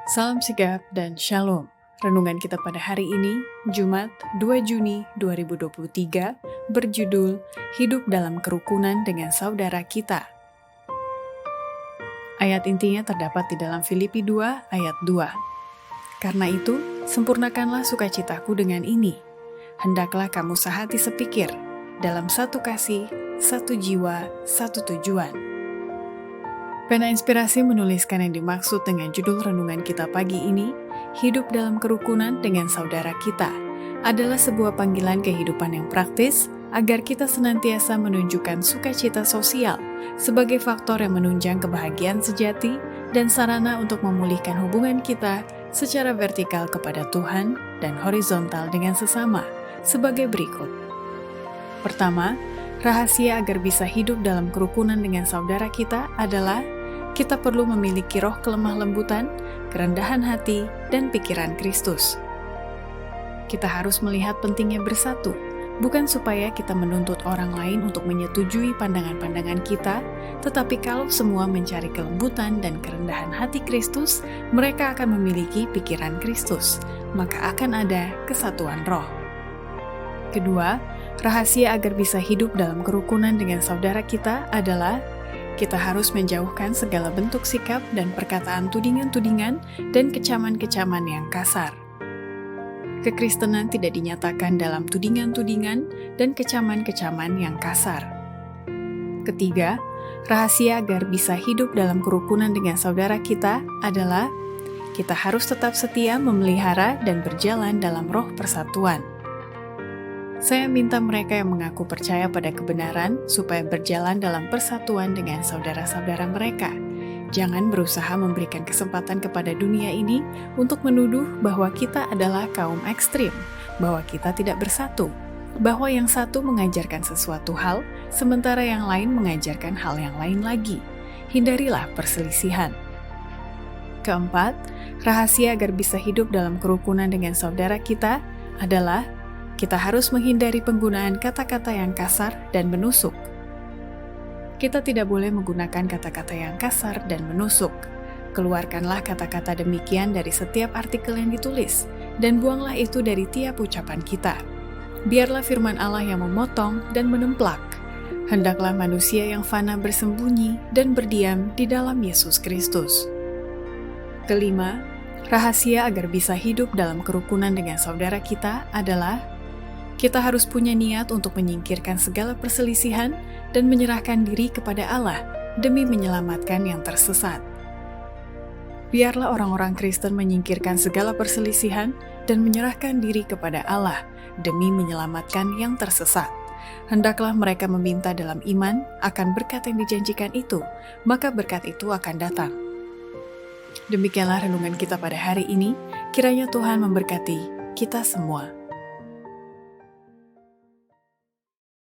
Salam sigap dan shalom. Renungan kita pada hari ini, Jumat 2 Juni 2023, berjudul Hidup dalam Kerukunan dengan Saudara Kita. Ayat intinya terdapat di dalam Filipi 2 ayat 2. Karena itu, sempurnakanlah sukacitaku dengan ini. Hendaklah kamu sehati sepikir, dalam satu kasih, satu jiwa, satu tujuan. Pena Inspirasi menuliskan yang dimaksud dengan judul renungan kita pagi ini, Hidup dalam Kerukunan dengan Saudara Kita, adalah sebuah panggilan kehidupan yang praktis agar kita senantiasa menunjukkan sukacita sosial sebagai faktor yang menunjang kebahagiaan sejati dan sarana untuk memulihkan hubungan kita secara vertikal kepada Tuhan dan horizontal dengan sesama sebagai berikut. Pertama, rahasia agar bisa hidup dalam kerukunan dengan saudara kita adalah kita perlu memiliki roh kelemah lembutan, kerendahan hati, dan pikiran Kristus. Kita harus melihat pentingnya bersatu, bukan supaya kita menuntut orang lain untuk menyetujui pandangan-pandangan kita, tetapi kalau semua mencari kelembutan dan kerendahan hati Kristus, mereka akan memiliki pikiran Kristus, maka akan ada kesatuan roh. Kedua, rahasia agar bisa hidup dalam kerukunan dengan saudara kita adalah kita harus menjauhkan segala bentuk sikap dan perkataan tudingan-tudingan dan kecaman-kecaman yang kasar. Kekristenan tidak dinyatakan dalam tudingan-tudingan dan kecaman-kecaman yang kasar. Ketiga, rahasia agar bisa hidup dalam kerukunan dengan saudara kita adalah kita harus tetap setia memelihara dan berjalan dalam roh persatuan. Saya minta mereka yang mengaku percaya pada kebenaran supaya berjalan dalam persatuan dengan saudara-saudara mereka. Jangan berusaha memberikan kesempatan kepada dunia ini untuk menuduh bahwa kita adalah kaum ekstrim, bahwa kita tidak bersatu, bahwa yang satu mengajarkan sesuatu hal, sementara yang lain mengajarkan hal yang lain lagi. Hindarilah perselisihan. Keempat, rahasia agar bisa hidup dalam kerukunan dengan saudara kita adalah kita harus menghindari penggunaan kata-kata yang kasar dan menusuk. Kita tidak boleh menggunakan kata-kata yang kasar dan menusuk. Keluarkanlah kata-kata demikian dari setiap artikel yang ditulis, dan buanglah itu dari tiap ucapan kita. Biarlah firman Allah yang memotong dan menemplak. Hendaklah manusia yang fana bersembunyi dan berdiam di dalam Yesus Kristus. Kelima, rahasia agar bisa hidup dalam kerukunan dengan saudara kita adalah kita harus punya niat untuk menyingkirkan segala perselisihan dan menyerahkan diri kepada Allah demi menyelamatkan yang tersesat. Biarlah orang-orang Kristen menyingkirkan segala perselisihan dan menyerahkan diri kepada Allah demi menyelamatkan yang tersesat. Hendaklah mereka meminta dalam iman akan berkat yang dijanjikan itu, maka berkat itu akan datang. Demikianlah renungan kita pada hari ini, kiranya Tuhan memberkati kita semua.